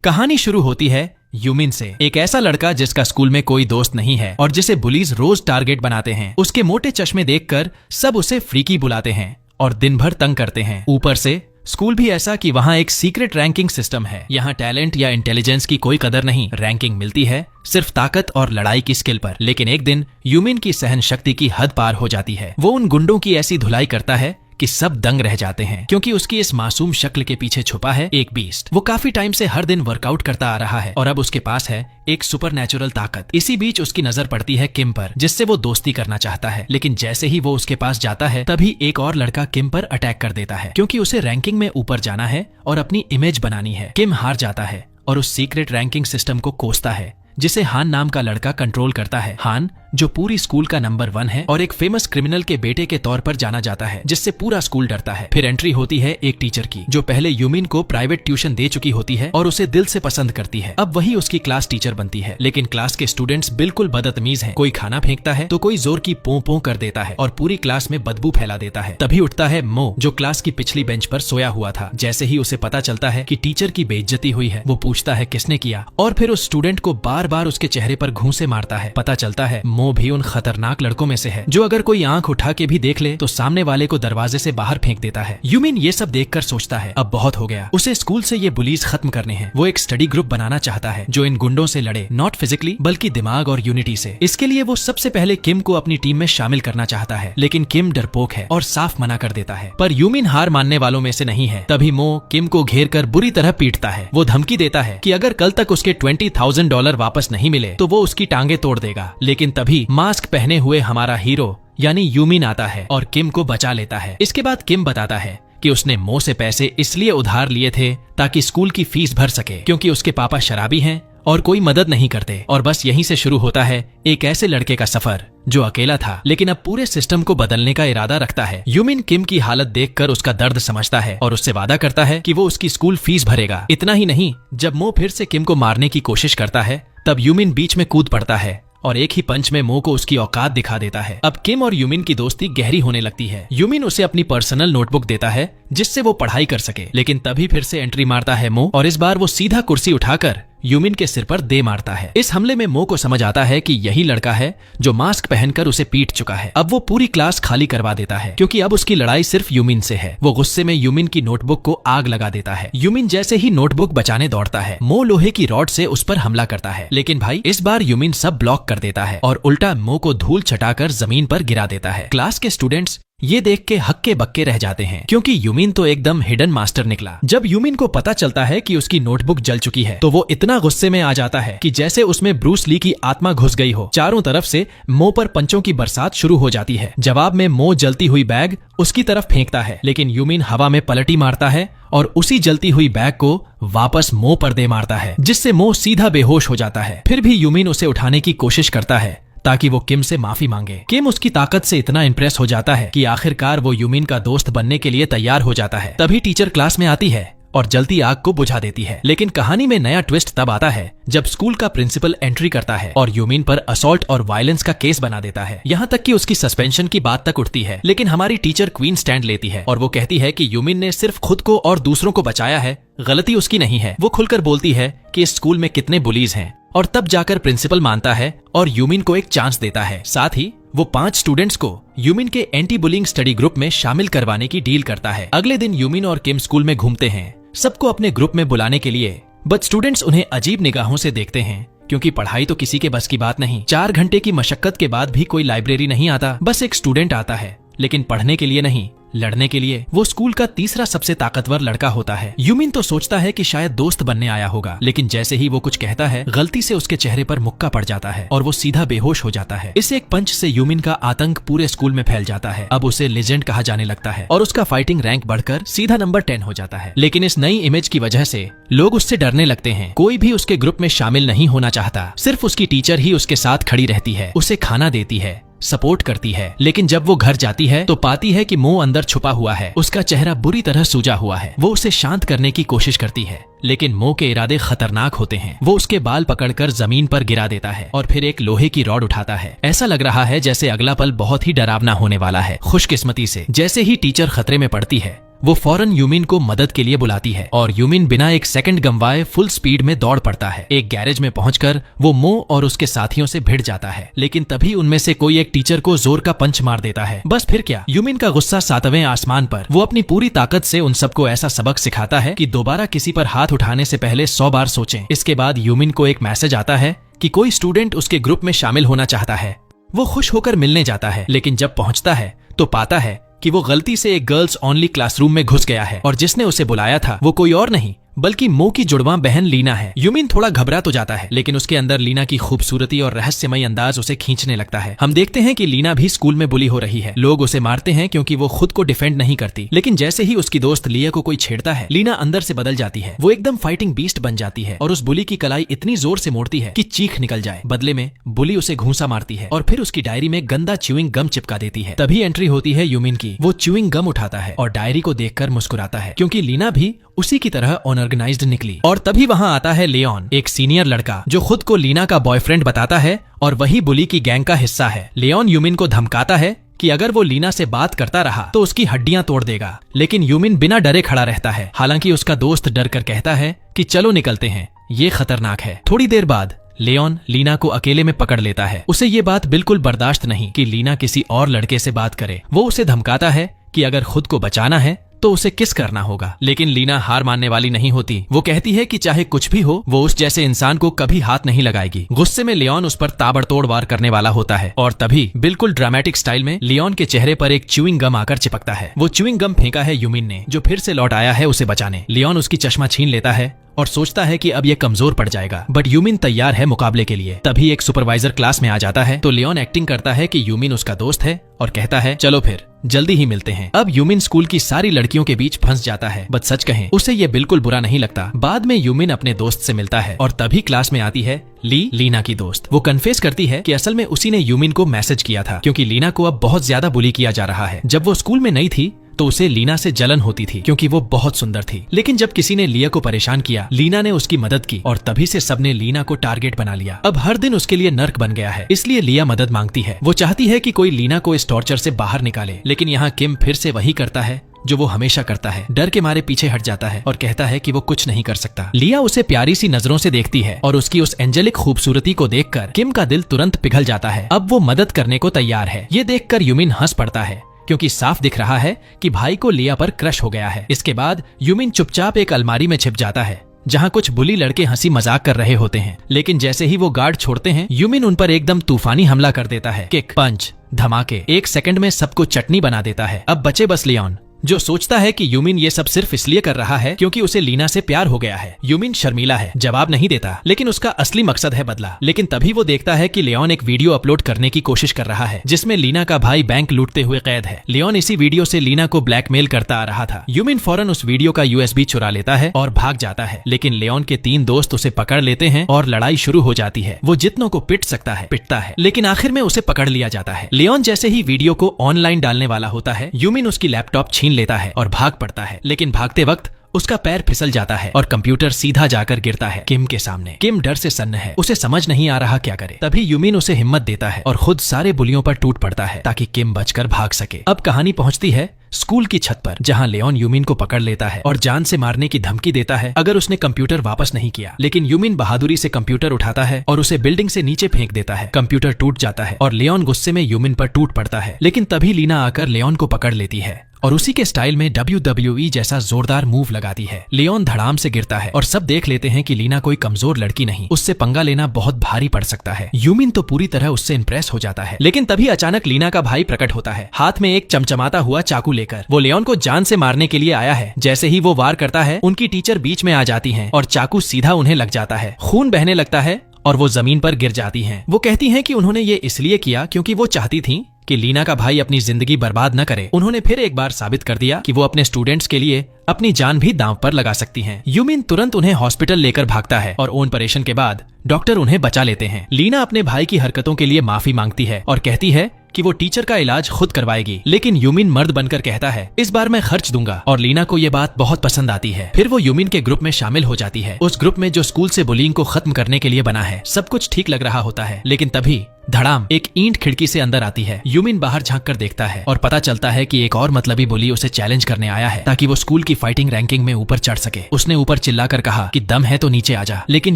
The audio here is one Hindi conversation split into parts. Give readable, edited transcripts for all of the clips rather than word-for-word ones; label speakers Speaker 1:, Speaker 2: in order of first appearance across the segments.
Speaker 1: कहानी शुरू होती है यूमिन से, एक ऐसा लड़का जिसका स्कूल में कोई दोस्त नहीं है और जिसे बुलीज रोज टारगेट बनाते हैं। उसके मोटे चश्मे देखकर सब उसे फ्रीकी बुलाते हैं और दिन भर तंग करते हैं। ऊपर से स्कूल भी ऐसा कि वहाँ एक सीक्रेट रैंकिंग सिस्टम है। यहाँ टैलेंट या इंटेलिजेंस की कोई कदर नहीं, रैंकिंग मिलती है सिर्फ ताकत और लड़ाई की स्किल पर। लेकिन एक दिन यूमिन की सहन शक्ति की हद पार हो जाती है। वो उन गुंडों की ऐसी धुलाई करता है कि सब दंग रह जाते हैं, क्योंकि उसकी इस मासूम शक्ल के पीछे छुपा है एक बीस्ट। वो काफी टाइम से हर दिन वर्कआउट करता आ रहा है और अब उसके पास है एक सुपरनैचुरल ताकत। इसी बीच उसकी नजर पड़ती है किम पर, जिससे वो दोस्ती करना चाहता है। लेकिन जैसे ही वो उसके पास जाता है तभी एक और लड़का किम पर अटैक कर देता है, क्योंकि उसे रैंकिंग में ऊपर जाना है और अपनी इमेज बनानी है। किम हार जाता है और उस सीक्रेट रैंकिंग सिस्टम को कोसता है, जिसे हान नाम का लड़का कंट्रोल करता है। हान जो पूरी स्कूल का नंबर 1 है और एक फेमस क्रिमिनल के बेटे के तौर पर जाना जाता है, जिससे पूरा स्कूल डरता है। फिर एंट्री होती है एक टीचर की, जो पहले यूमिन को प्राइवेट ट्यूशन दे चुकी होती है और उसे दिल से पसंद करती है। अब वही उसकी क्लास टीचर बनती है। लेकिन क्लास के स्टूडेंट्स बिल्कुल बदतमीज हैं। कोई खाना फेंकता है तो कोई जोर की पों पों कर देता है और पूरी क्लास में बदबू फैला देता है। तभी उठता है मो, जो क्लास की पिछली बेंच पर सोया हुआ था। जैसे ही उसे पता चलता है कि टीचर की बेइज्जती हुई है, वो पूछता है किसने किया, और फिर उस स्टूडेंट को बार बार उसके चेहरे पर घूंसे मारता है। पता चलता है मो भी उन खतरनाक लड़कों में से है, जो अगर कोई आंख उठा के भी देख ले तो सामने वाले को दरवाजे से बाहर फेंक देता है। यूमिन ये सब देखकर सोचता है अब बहुत हो गया, उसे स्कूल से ये बुलीज खत्म करने हैं। वो एक स्टडी ग्रुप बनाना चाहता है जो इन गुंडों से लड़े, नॉट फिजिकली बल्कि दिमाग और यूनिटी से। इसके लिए वो सबसे पहले किम को अपनी टीम में शामिल करना चाहता है, लेकिन किम डरपोक है और साफ मना कर देता है। पर यूमिन हार मानने वालों में से नहीं है। तभी मो किम को घेर कर बुरी तरह पीटता है। वो धमकी देता है कि अगर कल तक उसके $20,000 वापस नहीं मिले तो वो उसकी टांगे तोड़ देगा। लेकिन तभी मास्क पहने हुए हमारा हीरो यानी यूमिन आता है और किम को बचा लेता है। इसके बाद किम बताता है कि उसने मो से पैसे इसलिए उधार लिए थे ताकि स्कूल की फीस भर सके, क्योंकि उसके पापा शराबी हैं और कोई मदद नहीं करते। और बस यहीं से शुरू होता है एक ऐसे लड़के का सफर जो अकेला था लेकिन अब पूरे सिस्टम को बदलने का इरादा रखता है। यूमिन किम की हालत देखकर उसका दर्द समझता है और उससे वादा करता है कि वो उसकी स्कूल फीस भरेगा। इतना ही नहीं, जब मो फिर से किम को मारने की कोशिश करता है तब यूमिन बीच में कूद पड़ता है और एक ही पंच में मो को उसकी औकात दिखा देता है। अब किम और यूमिन की दोस्ती गहरी होने लगती है। यूमिन उसे अपनी पर्सनल नोटबुक देता है जिससे वो पढ़ाई कर सके। लेकिन तभी फिर से एंट्री मारता है मो और इस बार वो सीधा कुर्सी उठाकर यूमिन के सिर पर दे मारता है। इस हमले में मो को समझ आता है कि यही लड़का है जो मास्क पहनकर उसे पीट चुका है। अब वो पूरी क्लास खाली करवा देता है, क्योंकि अब उसकी लड़ाई सिर्फ यूमिन से है। वो गुस्से में यूमिन की नोटबुक को आग लगा देता है। यूमिन जैसे ही नोटबुक बचाने दौड़ता है, मो लोहे की रॉड से उस पर हमला करता है। लेकिन भाई इस बार यूमिन सब ब्लॉक कर देता है और उल्टा मो को धूल छटाकर जमीन पर गिरा देता है। क्लास के स्टूडेंट्स ये देख के हक्के बक्के रह जाते हैं, क्योंकि यूमिन तो एकदम हिडन मास्टर निकला। जब यूमिन को पता चलता है कि उसकी नोटबुक जल चुकी है तो वो इतना गुस्से में आ जाता है कि जैसे उसमें ब्रूस ली की आत्मा घुस गई हो। चारों तरफ से मो पर पंचों की बरसात शुरू हो जाती है। जवाब में मो जलती हुई बैग उसकी तरफ फेंकता है, लेकिन यूमिन हवा में पलटी मारता है और उसी जलती हुई बैग को वापस मो पर दे मारता है, जिससे मो सीधा बेहोश हो जाता है। फिर भी यूमिन उसे उठाने की कोशिश करता है ताकि वो किम से माफी मांगे। किम उसकी ताकत से इतना इम्प्रेस हो जाता है कि आखिरकार वो यूमिन का दोस्त बनने के लिए तैयार हो जाता है। तभी टीचर क्लास में आती है और जलती आग को बुझा देती है। लेकिन कहानी में नया ट्विस्ट तब आता है जब स्कूल का प्रिंसिपल एंट्री करता है और यूमिन पर असॉल्ट और वायलेंस का केस बना देता है। यहाँ तक कि उसकी सस्पेंशन की बात तक उठती है। लेकिन हमारी टीचर क्वीन स्टैंड लेती है और वो कहती है कि यूमिन ने सिर्फ खुद को और दूसरों को बचाया है, गलती उसकी नहीं है। वो खुलकर बोलती है कि इस स्कूल में कितने बुलीज हैं, और तब जाकर प्रिंसिपल मानता है और यूमिन को एक चांस देता है। साथ ही वो 5 स्टूडेंट्स को यूमिन के एंटी बुलिंग स्टडी ग्रुप में शामिल करवाने की डील करता है। अगले दिन यूमिन और किम स्कूल में घूमते हैं, सबको अपने ग्रुप में बुलाने के लिए, बट स्टूडेंट्स उन्हें अजीब निगाहों से देखते हैं, क्योंकि पढ़ाई तो किसी के बस की बात नहीं। 4 घंटे की मशक्कत के बाद भी कोई लाइब्रेरी नहीं आता। बस एक स्टूडेंट आता है, लेकिन पढ़ने के लिए नहीं, लड़ने के लिए। वो स्कूल का तीसरा सबसे ताकतवर लड़का होता है। यूमिन तो सोचता है कि शायद दोस्त बनने आया होगा, लेकिन जैसे ही वो कुछ कहता है गलती से उसके चेहरे पर मुक्का पड़ जाता है और वो सीधा बेहोश हो जाता है। इस एक पंच से यूमिन का आतंक पूरे स्कूल में फैल जाता है। अब उसे लेजेंड कहा जाने लगता है और उसका फाइटिंग रैंक बढ़कर सीधा नंबर 10 हो जाता है। लेकिन इस नई इमेज की वजह से लोग उससे डरने लगते हैं। कोई भी उसके ग्रुप में शामिल नहीं होना चाहता। सिर्फ उसकी टीचर ही उसके साथ खड़ी रहती है, उसे खाना देती है, सपोर्ट करती है। लेकिन जब वो घर जाती है तो पाती है कि मो अंदर छुपा हुआ है। उसका चेहरा बुरी तरह सूजा हुआ है। वो उसे शांत करने की कोशिश करती है, लेकिन मो के इरादे खतरनाक होते हैं। वो उसके बाल पकड़कर जमीन पर गिरा देता है और फिर एक लोहे की रॉड उठाता है। ऐसा लग रहा है जैसे अगला पल बहुत ही डरावना होने वाला है। खुशकिस्मती से जैसे ही टीचर खतरे में पड़ती है वो फौरन यूमिन को मदद के लिए बुलाती है और यूमिन बिना एक सेकंड गंवाए फुल स्पीड में दौड़ पड़ता है। एक गैरेज में पहुंचकर वो मो और उसके साथियों से भिड़ जाता है, लेकिन तभी उनमें से कोई एक टीचर को जोर का पंच मार देता है। बस फिर क्या, यूमिन का गुस्सा 7वें आसमान पर। वो अपनी पूरी ताकत से उन सबको ऐसा सबक सिखाता है कि दोबारा किसी पर हाथ उठाने से पहले 100 बार सोचें। इसके बाद यूमिन को एक मैसेज आता है कि कोई स्टूडेंट उसके ग्रुप में शामिल होना चाहता है। वो खुश होकर मिलने जाता है, लेकिन जब पहुंचता है तो पाता है कि वो गलती से एक गर्ल्स ओनली क्लासरूम में घुस गया है और जिसने उसे बुलाया था वो कोई और नहीं बल्कि मो की जुड़वां बहन लीना है। यूमिन थोड़ा घबरा तो जाता है, लेकिन उसके अंदर लीना की खूबसूरती और रहस्यमयी अंदाज उसे खींचने लगता है। हम देखते हैं कि लीना भी स्कूल में बुली हो रही है। लोग उसे मारते हैं क्योंकि वो खुद को डिफेंड नहीं करती, लेकिन जैसे ही उसकी दोस्त लिया को कोई छेड़ता है, लीना अंदर से बदल जाती है। वो एकदम फाइटिंग बीस्ट बन जाती है और उस बुली की कलाई इतनी जोर से मोड़ती है कि चीख निकल जाए। बदले में बुली उसे घूंसा मारती है और फिर उसकी डायरी में गंदा च्यूइंग गम चिपका देती है। तभी एंट्री होती है यूमिन की। वो च्यूइंग गम उठाता है और डायरी को देखकर मुस्कुराता है, क्योंकि लीना भी उसी की तरह अनऑर्गेनाइज्ड निकली। और तभी वहां आता है लियोन, एक सीनियर लड़का जो खुद को लीना का बॉयफ्रेंड बताता है और वही बुली की गैंग का हिस्सा है। लियोन यूमिन को धमकाता है कि अगर वो लीना से बात करता रहा तो उसकी हड्डियां तोड़ देगा, लेकिन यूमिन बिना डरे खड़ा रहता है। हालांकि उसका दोस्त डर कर कहता है कि चलो निकलते हैं, ये खतरनाक है। थोड़ी देर बाद लियोन लीना को अकेले में पकड़ लेता है। उसे ये बात बिल्कुल बर्दाश्त नहीं कि लीना किसी और लड़के से बात करे। वो उसे धमकाता है कि अगर खुद को बचाना है तो उसे किस करना होगा, लेकिन लीना हार मानने वाली नहीं होती। वो कहती है कि चाहे कुछ भी हो, वो उस जैसे इंसान को कभी हाथ नहीं लगाएगी। गुस्से में लियोन उस पर ताबड़तोड़ वार करने वाला होता है और तभी बिल्कुल ड्रामेटिक स्टाइल में लियोन के चेहरे पर एक च्यूइंग गम आकर चिपकता है। वो च्यूइंग गम फेंका है यूमिन ने, जो फिर से लौट आया है उसे बचाने। लियोन उसकी चश्मा छीन लेता है और सोचता है कि अब ये कमजोर पड़ जाएगा, बट यूमिन तैयार है मुकाबले के लिए। तभी एक सुपरवाइजर क्लास में आ जाता है तो लियोन एक्टिंग करता है कि यूमिन उसका दोस्त है और कहता है चलो फिर जल्दी ही मिलते हैं। अब यूमिन स्कूल की सारी लड़कियों के बीच फंस जाता है, बट सच कहें उसे ये बिल्कुल बुरा नहीं लगता। बाद में यूमिन अपने दोस्त से मिलता है और तभी क्लास में आती है लीना की दोस्त। वो कन्फेस करती है कि असल में उसी ने यूमिन को मैसेज किया था, क्योंकि लीना को अब बहुत ज्यादा बुली किया जा रहा है। जब वो स्कूल में नई थी तो उसे लीना से जलन होती थी क्योंकि वो बहुत सुंदर थी, लेकिन जब किसी ने लिया को परेशान किया, लीना ने उसकी मदद की और तभी से सबने लीना को टारगेट बना लिया। अब हर दिन उसके लिए नर्क बन गया है, इसलिए लिया मदद मांगती है। वो चाहती है कि कोई लीना को इस टॉर्चर से बाहर निकाले, लेकिन यहाँ किम फिर से वही करता है जो वो हमेशा करता है। डर के मारे पीछे हट जाता है और कहता है कि वो कुछ नहीं कर सकता। लिया उसे प्यारी सी नजरों से देखती है और उसकी उस एंजेलिक खूबसूरती को देखकर किम का दिल तुरंत पिघल जाता है। अब वो मदद करने को तैयार है। ये देखकर यूमिन हंस पड़ता है, क्योंकि साफ दिख रहा है कि भाई को लिया पर क्रश हो गया है। इसके बाद यूमिन चुपचाप एक अलमारी में छिप जाता है जहां कुछ बुली लड़के हंसी मजाक कर रहे होते हैं, लेकिन जैसे ही वो गार्ड छोड़ते हैं, यूमिन उन पर एकदम तूफानी हमला कर देता है। किक, पंच, धमाके, 1 सेकंड में सबको चटनी बना देता है। अब बचे बस लियोन, जो सोचता है कि यूमिन ये सब सिर्फ इसलिए कर रहा है क्योंकि उसे लीना से प्यार हो गया है। यूमिन शर्मीला है, जवाब नहीं देता, लेकिन उसका असली मकसद है बदला। लेकिन तभी वो देखता है कि लियोन एक वीडियो अपलोड करने की कोशिश कर रहा है जिसमें लीना का भाई बैंक लूटते हुए कैद है। लियोन इसी वीडियो से लीना को ब्लैकमेल करता आ रहा था। यूमिन फौरन उस वीडियो का USB चुरा लेता है और भाग जाता है, लेकिन लियोन के 3 दोस्त उसे पकड़ लेते हैं और लड़ाई शुरू हो जाती है। वो जितनों को पिट सकता है पिटता है, लेकिन आखिर में उसे पकड़ लिया जाता है। लियोन जैसे ही वीडियो को ऑनलाइन डालने वाला होता है, यूमिन उसकी लैपटॉप छीन लेता है और भाग पड़ता है, लेकिन भागते वक्त उसका पैर फिसल जाता है और कंप्यूटर सीधा जाकर गिरता है किम के सामने। किम डर से सन्न है, उसे समझ नहीं आ रहा क्या करे। तभी यूमिन उसे हिम्मत देता है और खुद सारे बुलियों पर टूट पड़ता है ताकि किम बचकर भाग सके। अब कहानी पहुंचती है स्कूल की छत पर, जहां लियोन यूमिन को पकड़ लेता है और जान से मारने की धमकी देता है अगर उसने कंप्यूटर वापस नहीं किया। लेकिन यूमिन बहादुरी से कंप्यूटर उठाता है और उसे बिल्डिंग से नीचे फेंक देता है। कंप्यूटर टूट जाता है और लियोन गुस्से में यूमिन पर टूट पड़ता है, लेकिन तभी लीना आकर लियोन को पकड़ लेती है और उसी के स्टाइल में WWE जैसा जोरदार मूव लगाती है। लियोन धड़ाम से गिरता है और सब देख लेते हैं कि लीना कोई कमजोर लड़की नहीं, उससे पंगा लेना बहुत भारी पड़ सकता है। यूमिन तो पूरी तरह उससे इंप्रेस हो जाता है, लेकिन तभी अचानक लीना का भाई प्रकट होता है, हाथ में एक चमचमाता हुआ चाकू लेकर। वो लियोन को जान से मारने के लिए आया है। जैसे ही वो वार करता है, उनकी टीचर बीच में आ जाती हैं और चाकू सीधा उन्हें लग जाता है। खून बहने लगता है और वो जमीन पर गिर जाती हैं। वो कहती हैं कि उन्होंने ये इसलिए किया क्योंकि वो चाहती थी कि लीना का भाई अपनी जिंदगी बर्बाद न करे। उन्होंने फिर एक बार साबित कर दिया कि वो अपने स्टूडेंट्स के लिए अपनी जान भी दांव पर लगा सकती हैं। यूमिन तुरंत उन्हें हॉस्पिटल लेकर भागता है और ऑपरेशन के बाद डॉक्टर उन्हें बचा लेते हैं। लीना अपने भाई की हरकतों के लिए माफी मांगती है और कहती है कि वो टीचर का इलाज खुद करवाएगी, लेकिन यूमिन मर्द बनकर कहता है इस बार मैं खर्च दूंगा और लीना को ये बात बहुत पसंद आती है। फिर वो यूमिन के ग्रुप में शामिल हो जाती है, उस ग्रुप में जो स्कूल से बुलिंग को खत्म करने के लिए बना है। सब कुछ ठीक लग रहा होता है, लेकिन तभी धड़ाम एक ईंट खिड़की से अंदर आती है। यूमिन बाहर झांक कर देखता है और पता चलता है कि एक और मतलबी बुली उसे चैलेंज करने आया है ताकि वो स्कूल की फाइटिंग रैंकिंग में ऊपर चढ़ सके। उसने ऊपर चिल्लाकर कहा कि दम है तो नीचे आ जा, लेकिन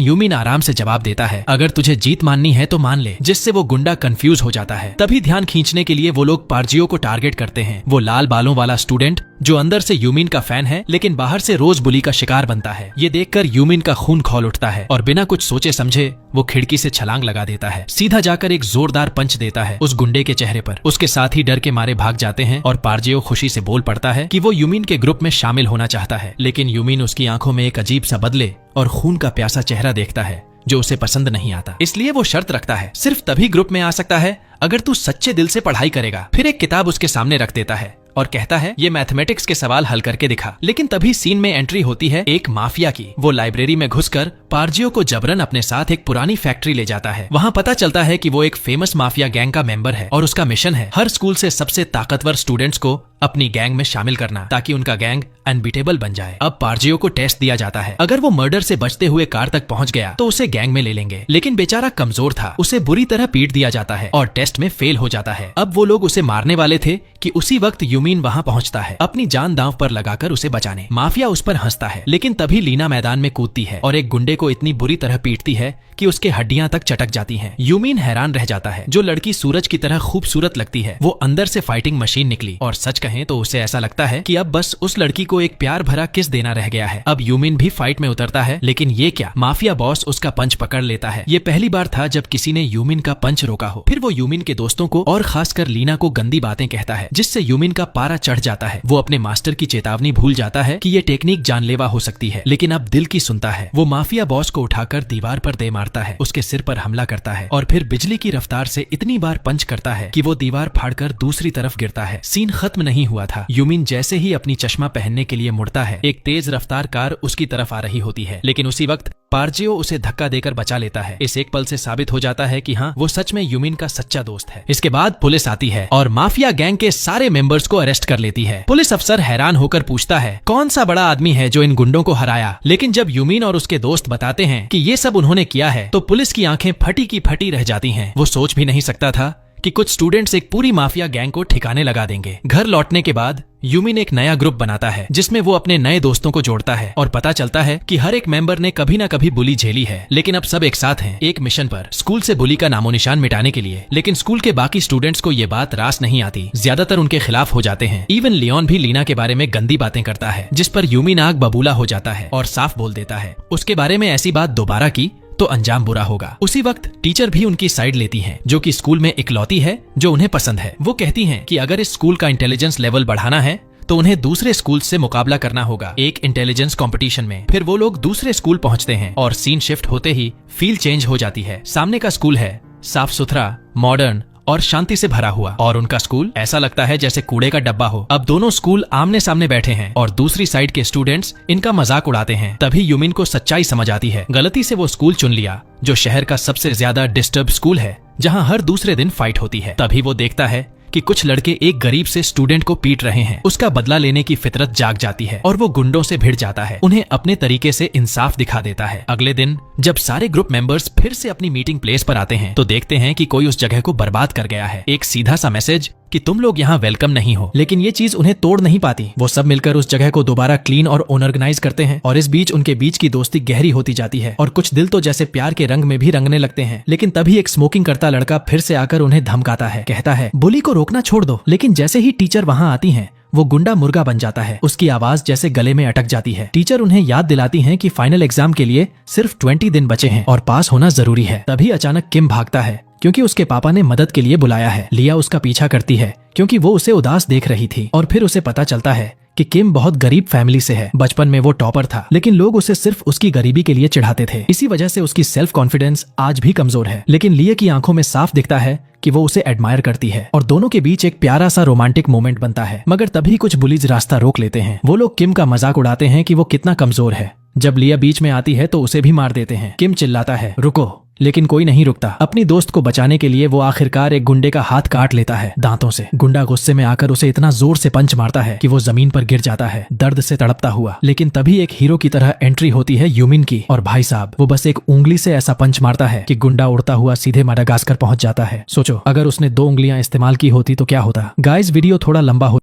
Speaker 1: यूमिन आराम से जवाब देता है, अगर तुझे जीत माननी है तो मान ले, जिससे वो गुंडा कंफ्यूज हो जाता है। तभी ध्यान खींचने के लिए वो लोग पार्जियो को टारगेट करते हैं। वो लाल बालों वाला स्टूडेंट जो अंदर से यूमिन का फैन है लेकिन बाहर से रोज बुली का शिकार बनता है। ये देखकर यूमिन का खून खौल उठता है और बिना कुछ सोचे समझे वो खिड़की से छलांग लगा देता है। सीधा जाकर एक जोरदार पंच देता है उस गुंडे के चेहरे पर। उसके साथ ही डर के मारे भाग जाते हैं और पार्जियो खुशी से बोल पड़ता है कि वो यूमिन के ग्रुप में शामिल होना चाहता है। लेकिन यूमिन उसकी आंखों में एक अजीब सा बदले और खून का प्यासा चेहरा देखता है जो उसे पसंद नहीं आता। इसलिए वो शर्त रखता है, सिर्फ तभी ग्रुप में आ सकता है अगर तू सच्चे दिल से पढ़ाई करेगा। फिर एक किताब उसके सामने रख देता है और कहता है ये मैथमेटिक्स के सवाल हल करके दिखा। लेकिन तभी सीन में एंट्री होती है एक माफिया की। वो लाइब्रेरी में घुसकर पार्जियो को जबरन अपने साथ एक पुरानी फैक्ट्री ले जाता है। वहाँ पता चलता है कि वो एक फेमस माफिया गैंग का मेंबर है और उसका मिशन है हर स्कूल से सबसे ताकतवर स्टूडेंट्स को अपनी गैंग में शामिल करना ताकि उनका गैंग अनबीटेबल बन जाए। अब पार्जियो को टेस्ट दिया जाता है, अगर वो मर्डर से बचते हुए कार तक पहुंच गया तो उसे गैंग में ले लेंगे। लेकिन बेचारा कमजोर था, उसे बुरी तरह पीट दिया जाता है और टेस्ट में फेल हो जाता है। अब वो लोग उसे मारने वाले थे कि उसी वक्त यूमिन वहाँ पहुँचता है अपनी जान दांव पर लगाकर उसे बचाने। माफिया उस पर हंसता है, लेकिन तभी लीना मैदान में कूदती है और एक गुंडे को इतनी बुरी तरह पीटती है कि उसके हड्डियां तक चटक जाती हैं। यूमिन हैरान रह जाता है, जो लड़की सूरज की तरह खूबसूरत लगती है वो अंदर से फाइटिंग मशीन निकली। और सच कहें तो उसे ऐसा लगता है कि अब बस उस लड़की को एक प्यार भरा किस देना रह गया है। अब यूमिन भी फाइट में उतरता है, लेकिन ये क्या, माफिया बॉस उसका पंच पकड़ लेता है। ये पहली बार था जब किसी ने यूमिन का पंच रोका हो। फिर वो यूमिन के दोस्तों को और खासकर लीना को गंदी बातें कहता है, जिससे यूमिन का पारा चढ़ जाता है। वो अपने मास्टर की चेतावनी भूल जाता है कि ये टेक्निक जानलेवा हो सकती है, लेकिन अब दिल की सुनता है। वो माफिया बॉस को उठाकर दीवार पर दे मारता है, उसके सिर पर हमला करता है और फिर बिजली की रफ्तार से इतनी बार पंच करता है कि वो दीवार फाड़कर दूसरी तरफ गिरता है। सीन खत्म नहीं हुआ था। यूमिन जैसे ही अपनी चश्मा पहनने के लिए मुड़ता है, एक तेज रफ्तार कार उसकी तरफ आ रही होती है, लेकिन उसी वक्त पार्जियो उसे धक्का देकर बचा लेता है। इस एक पल से साबित हो जाता है कि हाँ, वो सच में यूमिन का सच्चा दोस्त है। इसके बाद पुलिस आती है और माफिया गैंग के सारे मेंबर्स को अरेस्ट कर लेती है। पुलिस अफसर हैरान होकर पूछता है कौन सा बड़ा आदमी है जो इन गुंडों को हराया। लेकिन जब यूमिन और उसके दोस्त बताते हैं कि ये सब उन्होंने किया है तो पुलिस की आंखें फटी की फटी रह जाती हैं। वो सोच भी नहीं सकता था कि कुछ स्टूडेंट्स एक पूरी माफिया गैंग को ठिकाने लगा देंगे। घर लौटने के बाद यूमिन एक नया ग्रुप बनाता है जिसमें वो अपने नए दोस्तों को जोड़ता है और पता चलता है कि हर एक मेंबर ने कभी ना कभी बुली झेली है, लेकिन अब सब एक साथ हैं एक मिशन पर, स्कूल से बुली का नामो निशान मिटाने के लिए। लेकिन स्कूल के बाकी स्टूडेंट्स को ये बात रास नहीं आती, ज्यादातर उनके खिलाफ हो जाते हैं। इवन लियोन भी लीना के बारे में गंदी बातें करता है, जिस पर यूमिन आग बबूला हो जाता है और साफ बोल देता है उसके बारे में ऐसी बात दोबारा की तो अंजाम बुरा होगा। उसी वक्त टीचर भी उनकी साइड लेती हैं, जो कि स्कूल में इकलौती है जो उन्हें पसंद है। वो कहती हैं कि अगर इस स्कूल का इंटेलिजेंस लेवल बढ़ाना है तो उन्हें दूसरे स्कूल से मुकाबला करना होगा एक इंटेलिजेंस कंपटीशन में। फिर वो लोग दूसरे स्कूल पहुंचते हैं और सीन शिफ्ट होते ही फील चेंज हो जाती है। सामने का स्कूल है साफ सुथरा, मॉडर्न और शांति से भरा हुआ, और उनका स्कूल ऐसा लगता है जैसे कूड़े का डब्बा हो। अब दोनों स्कूल आमने सामने बैठे हैं और दूसरी साइड के स्टूडेंट्स इनका मजाक उड़ाते हैं। तभी यूमिन को सच्चाई समझ आती है, गलती से वो स्कूल चुन लिया जो शहर का सबसे ज्यादा डिस्टर्ब स्कूल है, जहाँ हर दूसरे दिन फाइट होती है। तभी वो देखता है कि कुछ लड़के एक गरीब से स्टूडेंट को पीट रहे हैं। उसका बदला लेने की फितरत जाग जाती है और वो गुंडों से भिड़ जाता है, उन्हें अपने तरीके से इंसाफ दिखा देता है। अगले दिन जब सारे ग्रुप मेंबर्स फिर से अपनी मीटिंग प्लेस पर आते हैं तो देखते हैं कि कोई उस जगह को बर्बाद कर गया है। एक सीधा सा मैसेज कि तुम लोग यहाँ वेलकम नहीं हो, लेकिन ये चीज उन्हें तोड़ नहीं पाती। वो सब मिलकर उस जगह को दोबारा क्लीन और ऑर्गेनाइज करते हैं और इस बीच उनके बीच की दोस्ती गहरी होती जाती है और कुछ दिल तो जैसे प्यार के रंग में भी रंगने लगते हैं। लेकिन तभी एक स्मोकिंग करता लड़का फिर से आकर उन्हें धमकाता है, कहता है बुली को रोकना छोड़ दो। लेकिन जैसे ही टीचर वहाँ आती हैं वो गुंडा मुर्गा बन जाता है, उसकी आवाज जैसे गले में अटक जाती है। टीचर उन्हें याद दिलाती हैं कि फाइनल एग्जाम के लिए सिर्फ 20 दिन बचे हैं और पास होना जरूरी है। तभी अचानक किम भागता है क्योंकि उसके पापा ने मदद के लिए बुलाया है। लिया उसका पीछा करती है क्योंकि वो उसे उदास देख रही थी और फिर उसे पता चलता है कि किम बहुत गरीब फैमिली से है। बचपन में वो टॉपर था, लेकिन लोग उसे सिर्फ उसकी गरीबी के लिए चिढ़ाते थे। इसी वजह से उसकी सेल्फ कॉन्फिडेंस आज भी कमजोर है। लेकिन लिया की आंखों में साफ दिखता है कि वो उसे एडमायर करती है और दोनों के बीच एक प्यारा सा रोमांटिक मोमेंट बनता है। मगर तभी कुछ बुलीज रास्ता रोक लेते हैं। वो लोग किम का मजाक उड़ाते हैं कि वो कितना कमजोर है। जब लिया बीच में आती है तो उसे भी मार देते हैं। किम चिल्लाता है रुको, लेकिन कोई नहीं रुकता। अपनी दोस्त को बचाने के लिए वो आखिरकार एक गुंडे का हाथ काट लेता है दांतों से। गुंडा गुस्से में आकर उसे इतना जोर से पंच मारता है कि वो जमीन पर गिर जाता है दर्द से तड़पता हुआ। लेकिन तभी एक हीरो की तरह एंट्री होती है यूमिन की, और भाई साहब वो बस एक उंगली से ऐसा पंच मारता है कि गुंडा उड़ता हुआ सीधे माडागास्कर पहुंच जाता है। सोचो अगर उसने 2 उंगलियां इस्तेमाल की होती तो क्या होता। गाइस वीडियो थोड़ा लंबा हो